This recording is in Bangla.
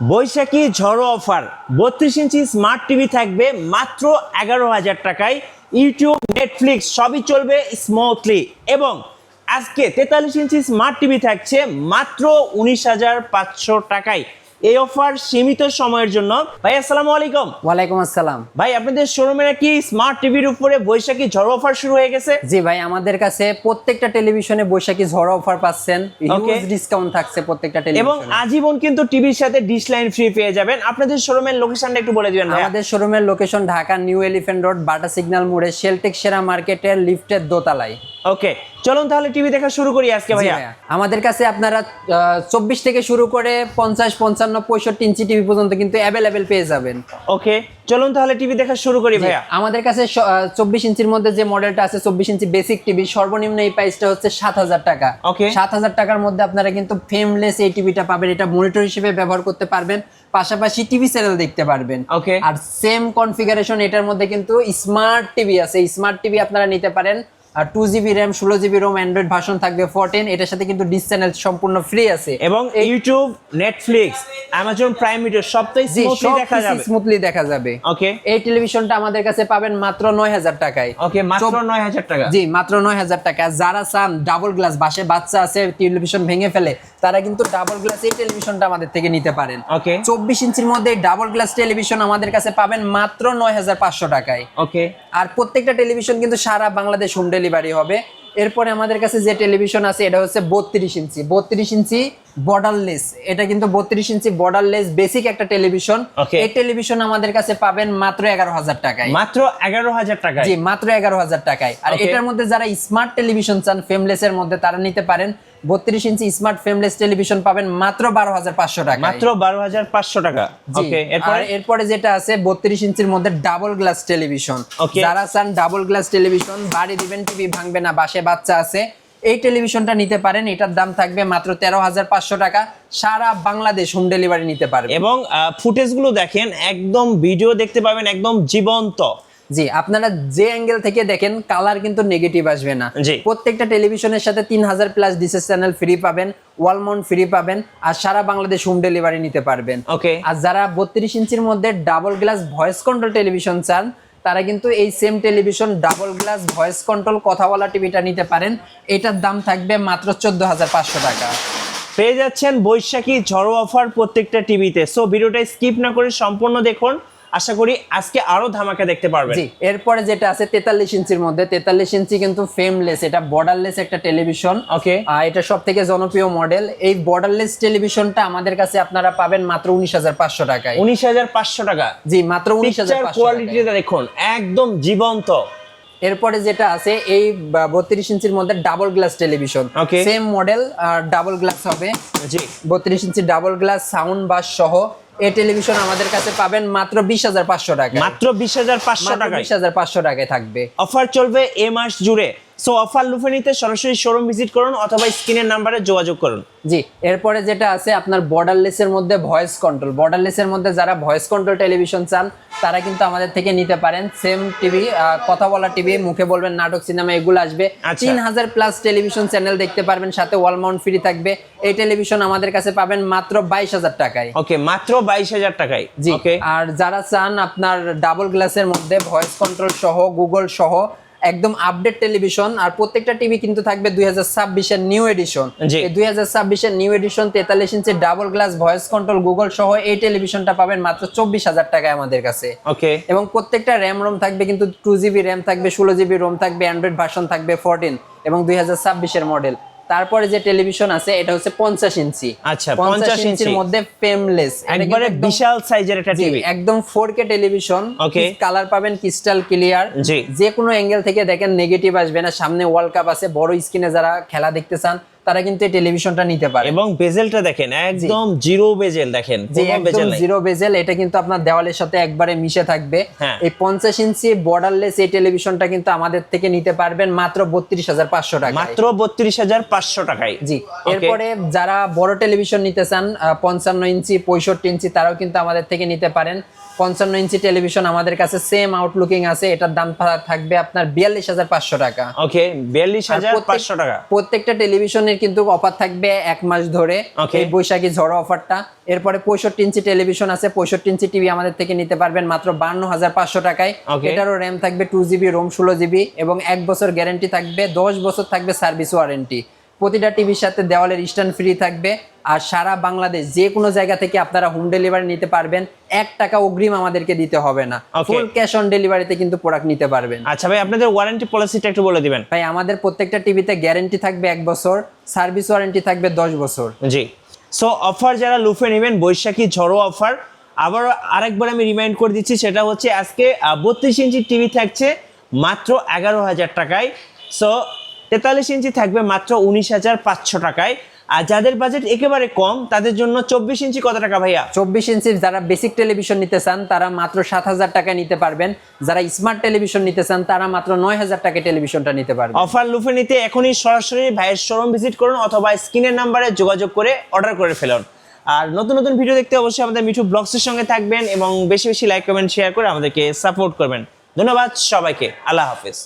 বৈশাখী ঝড়ো অফার 32 ইঞ্চি স্মার্ট টিভি থাকবে মাত্র 11,000 টাকায়। ইউটিউব, নেটফ্লিক্স সবই চলবে স্মুথলি। এবং আজকে 43 ইঞ্চি স্মার্ট টিভি থাকছে মাত্র 19,500 টাকায়। এই অফার সীমিত সময়ের জন্য। ভাই আসসালামু আলাইকুম। ওয়ালাইকুম আসসালাম। ভাই আপনাদের শোরুমে নাকি স্মার্ট টিভির উপরে বৈশাখী ঝড়ো অফার শুরু হয়ে গেছে? জি ভাই, আমাদের কাছে প্রত্যেকটা টেলিভিশনে বৈশাখী ঝড় অফার পাচ্ছেন, হিউজ ডিসকাউন্ট থাকছে প্রত্যেকটা এবং টেলিভিশনে। আজীবন কিন্তু টিভির সাথে ডিশ লাইন ফ্রি পেয়ে যাবেন। আপনাদের শোরুমের লোকেশনটা একটু বলে দিবেন ভাই। আমাদের শোরুমের location Dhaka new elephant road, বাটা সিগন্যাল মোড়ে, শেলটেক সেরা মার্কেটের লিফটের দোতলায়। ওকে, চলুন তাহলে টিভি দেখা শুরু করি আজকে ভাইয়া। আমাদের কাছে আপনারা 24 থেকে শুরু করে 50, 55, 65 ইঞ্চি টিভি পর্যন্ত কিন্তু অ্যাভেলেবেল পেয়ে যাবেন। ওকে, চলুন তাহলে টিভি দেখা শুরু করি ভাইয়া। আমাদের কাছে 24 ইঞ্চির মধ্যে যে মডেলটা আছে, 24 ইঞ্চি বেসিক টিভি, সর্বনিম্ন এই প্রাইসটা হচ্ছে 7,000 টাকা। ওকে, 7,000 টাকার মধ্যে আপনারা কিন্তু ফ্রেমলেস এই টিভিটা পাবেন। এটা মনিটর হিসেবে ব্যবহার করতে পারবেন, পাশাপাশি টিভি চ্যানেল দেখতে পারবেন। ওকে, আর সেম কনফিগারেশন এটার মধ্যে কিন্তু স্মার্ট টিভি আছে। স্মার্ট টিভি আপনারা নিতে পারেন। আর 2GB RAM, 16GB ROM, Android version থাকবে 14। এটার সাথে কিন্তু ডিশ চ্যানেল সম্পূর্ণ ফ্রি আছে। এবং YouTube, Netflix, Amazon prime video সবটাই স্মুথলি দেখা যাবে। স্মুথলি দেখা যাবে। ওকে, এই টেলিভিশনটা আমাদের কাছে পাবেন মাত্র 9,000 টাকায়। ওকে, মাত্র 9,000 টাকা। জি, মাত্র 9,000 টাকা। যারা চান ডাবল গ্লাস, বাসে বাচ্চা আছে টেলিভিশন ভেঙে ফেলে, তারা কিন্তু ডাবল গ্লাস এই টেলিভিশনটা আমাদের থেকে নিতে পারেন। ওকে, 24 ইঞ্চির মধ্যে ডাবল গ্লাস টেলিভিশন আমাদের কাছে পাবেন মাত্র 9,500 টাকায়। ওকে, আর প্রত্যেকটা টেলিভিশন কিন্তু সারা বাংলাদেশ হোম ডেলিভারি হবে। এরপরে আমাদের কাছে যে টেলিভিশন আছে এটা হচ্ছে 32 ইঞ্চি। 32 ইঞ্চি বর্ডারলেস, এটা কিন্তু 32 ইঞ্চি বর্ডারলেস বেসিক একটা টেলিভিশন। এই টেলিভিশন আমাদের কাছে পাবেন মাত্র 11,000 টাকায়। মাত্র 11,000 টাকায়? জি, মাত্র 11,000 টাকায়। আর এটার মধ্যে যারা স্মার্ট টেলিভিশন চান ফ্রেমলেস এর মধ্যে, তারা নিতে পারেন। 32 ইঞ্চি স্মার্ট ফ্রেমলেস টেলিভিশন পাবেন মাত্র 12,500 টাকা। মাত্র 12,500 টাকা। ওকে, এরপরে যেটা আছে 32 ইঞ্চির মধ্যে ডাবল গ্লাস টেলিভিশন। ওকে, যারা চান ডাবল গ্লাস টেলিভিশন, বাড়ি দিবেন, টিভি ভাঙবে না, বাসে বাচ্চা আছে, এই টেলিভিশনটা নিতে পারেন। এটার দাম থাকবে মাত্র 13,500 টাকা। সারা বাংলাদেশ হোম ডেলিভারি নিতে পারবে। এবং ফুটেজগুলো দেখেন, একদম ভিডিও দেখতে পাবেন একদম জীবন্ত। জি, আপনারা যে অ্যাঙ্গেল থেকে দেখেন কালার কিন্তু নেগেটিভ আসবে না। প্রত্যেকটা টেলিভিশনের সাথে 3,000 প্লাস ডিশেস চ্যানেল ফ্রি পাবেন, ওয়াল মাউন্ট ফ্রি পাবেন, আর সারা বাংলাদেশ হোম ডেলিভারি নিতে পারবেন। ওকে, আর যারা 32 ইঞ্চির মধ্যে double glass voice control television চান, তারা কিন্তু এই same television double glass voice control কথা বলা টিভিটা নিতে পারেন। এটার দাম থাকবে মাত্র 14,500 টাকা। পেয়ে যাচ্ছেন বৈশাখী ঝড়ো অফার প্রত্যেকটা টিভিতে। সো ভিডিওটা স্কিপ না করে সম্পূর্ণ দেখুন, আশা করি আজকে আরো ধামাকা দেখতে পারবেন। জি, এরপরে যেটা আছে 43 ইঞ্চির মধ্যে, 43 ইঞ্চি কিন্তু ফ্রেমলেস, এটা বর্ডারলেস একটা টেলিভিশন। ওকে, এটা সবথেকে জনপ্রিয় মডেল। এই বর্ডারলেস টেলিভিশনটা আমাদের কাছে আপনারা পাবেন মাত্র 19,500 টাকায়। 19,500 টাকা? জি, মাত্র 19,500 কোয়ালিটিটা দেখুন, একদম জীবন্ত। এরপরে যেটা আছে এই 32 ইঞ্চির মধ্যে double glass television, same model, double glass হবে। জি, 32 ইঞ্চি ডাবল গ্লাস সাউন্ড বাস সহ এই টেলিভিশন আমাদের কাছে পাবেন মাত্র 20,500 টাকা। মাত্র 20,500 টাকা? 20,500 টাকায় থাকবে। অফার চলবে এ মাস জুড়ে। সো অফার লুফে নিতে সরাসরি শোরুম ভিজিট করুন অথবা স্ক্রিনের নাম্বারে যোগাযোগ করুন। জি, এরপরে যেটা আছে আপনার বর্ডারলেস এর মধ্যে ভয়েস কন্ট্রোল। বর্ডারলেস এর মধ্যে যারা ভয়েস কন্ট্রোল টেলিভিশন চান, তারা কিন্তু আমাদের থেকে নিতে পারেন। সেম টিভি, কথা বলা টিভি, মুখে বলবেন, নাটক, সিনেমা, এগুলো আসবে। 3,000 প্লাস টেলিভিশন চ্যানেল দেখতে পারবেন, সাথে ওয়াল মাউন্ট ফ্রি থাকবে। এই টেলিভিশন আমাদের কাছে পাবেন মাত্র 22,000 টাকায়। ওকে, মাত্র 22,000 টাকায়। জি, আর যারা চান আপনার ডাবল গ্লাসের মধ্যে ভয়েস কন্ট্রোল সহ, গুগল সহ একদম আপডেট টেলিভিশন, আর প্রত্যেকটা টিভি কিন্তু থাকবে 2026 এর নিউ এডিশন। এই 2026 এর new edition 43 inch double glass voice control Google সহ এই টেলিভিশনটা পাবেন মাত্র 24,000 টাকায় আমাদের কাছে। ওকে, এবং প্রত্যেকটা র্যাম রোম থাকবে কিন্তু 2GB র্যাম থাকবে, 16GB রোম থাকবে, অ্যান্ড্রয়েড ভার্সন থাকবে 14 এবং 2026 এর মডেল। তারপরে যে টেলিভিশন আছে এটা হচ্ছে 50 ইঞ্চি। আচ্ছা, 50 ইঞ্চির মধ্যে ফ্রেমলেস, একবারে বিশাল সাইজের একটা টিভি, একদম 4K টেলিভিশন। ওকে, কালার পাবেন ক্রিস্টাল ক্লিয়ার। যে কোনো অ্যাঙ্গেল থেকে দেখেন নেগেটিভ আসবে না। সামনে ওয়ার্ল্ড কাপ আছে, বড় স্ক্রিনে যারা খেলা দেখতে চান তারা কিন্তু এই টেলিভিশনটা নিতে পারে। এবং বেজেলটা দেখেন, একদম জিরো বেজেল, দেখেন একদম জিরো বেজেল। এটা কিন্তু আপনার দেওয়ালের সাথে একবারে মিশে থাকবে। এই 50 ইঞ্চি বর্ডারলেস এই টেলিভিশনটা কিন্তু আমাদের থেকে নিতে পারবেন মাত্র 32,500 টাকা। মাত্র 32,500 টাকায়। জি, এরপরে যারা বড় টেলিভিশন নিতে চান 55 ইঞ্চি, 65 ইঞ্চি, তারাও কিন্তু আমাদের থেকে নিতে পারেন। 55 ইঞ্চি টেলিভিশন আমাদের কাছে সেম আউটলুকিং আছে। এটার দাম থাকবে আপনার 42,500 টাকা। ওকে, 42,500 টাকা। প্রত্যেকটা টেলিভিশনের টেলিভিশনের কিন্তু অফার থাকবে 1 মাস ধরে, Okay. এই বৈশাখী ঝড় অফারটা। এরপরে 65 ইঞ্চি টেলিভিশন আছে, 65 ইঞ্চি টিভি আমাদের থেকে নিতে পারবেন মাত্র 52,500 টাকায়। Okay. এটারও র্যাম থাকবে 2GB, রোম 16GB এবং 1 বছর গ্যারান্টি থাকবে, 10 বছর থাকবে সার্ভিস ওয়ারেন্টি। প্রতিটা টিভির সাথে দেওয়ালের স্ট্যান্ড ফ্রি থাকবে। আর সারা বাংলাদেশ যে কোনো জায়গা থেকে আপনারা হোম ডেলিভারি নিতে পারবেন, 1 টাকা অগ্রিম আমাদেরকে দিতে হবে না, Okay. ফুল ক্যাশ অন ডেলিভারিতে কিন্তু প্রোডাক্ট নিতে পারবেন। আচ্ছা ভাই, আপনাদের ওয়ারেন্টি পলিসিটা একটু বলে দিবেন। ভাই আমাদের প্রত্যেকটা টিভিতে গ্যারান্টি থাকবে 1 বছর, সার্ভিস ওয়ারেন্টি থাকবে 10 বছর। জি, সো অফার যারা লুফে নেবেন, বৈশাখী ঝড়ো অফার। আবার আরেকবার আমি রিমাইন্ড করে দিচ্ছি, সেটা হচ্ছে আজকে 32 ইঞ্চি টিভি থাকছে মাত্র 11,000 টাকায়। সো 43 ইঞ্চি থাকবে মাত্র 19,500 টাকায়। আর যাদের বাজেট একেবারে কম তাদের জন্য 24 ইঞ্চি কত টাকা ভাইয়া? 24 ইঞ্চি যারা বেসিক টেলিভিশন নিতে চান তারা মাত্র 7,000 টাকায় নিতে পারবেন। যারা স্মার্ট টেলিভিশন নিতে চান তারা মাত্র 9,000 টাকায় টেলিভিশনটা নিতে পারবেন। অফার লুফে নিতে এখনই সরাসরি ভাইয়ের শোরুম ভিজিট করুন অথবা স্ক্রিনের নাম্বারে যোগাযোগ করে অর্ডার করে ফেলুন। আর নতুন নতুন ভিডিও দেখতে অবশ্যই আমাদের মিঠু ব্লগসের সঙ্গে থাকবেন এবং বেশি বেশি লাইক কমেন্ট শেয়ার করে আমাদেরকে সাপোর্ট করবেন। ধন্যবাদ সবাইকে, আল্লাহ হাফেজ।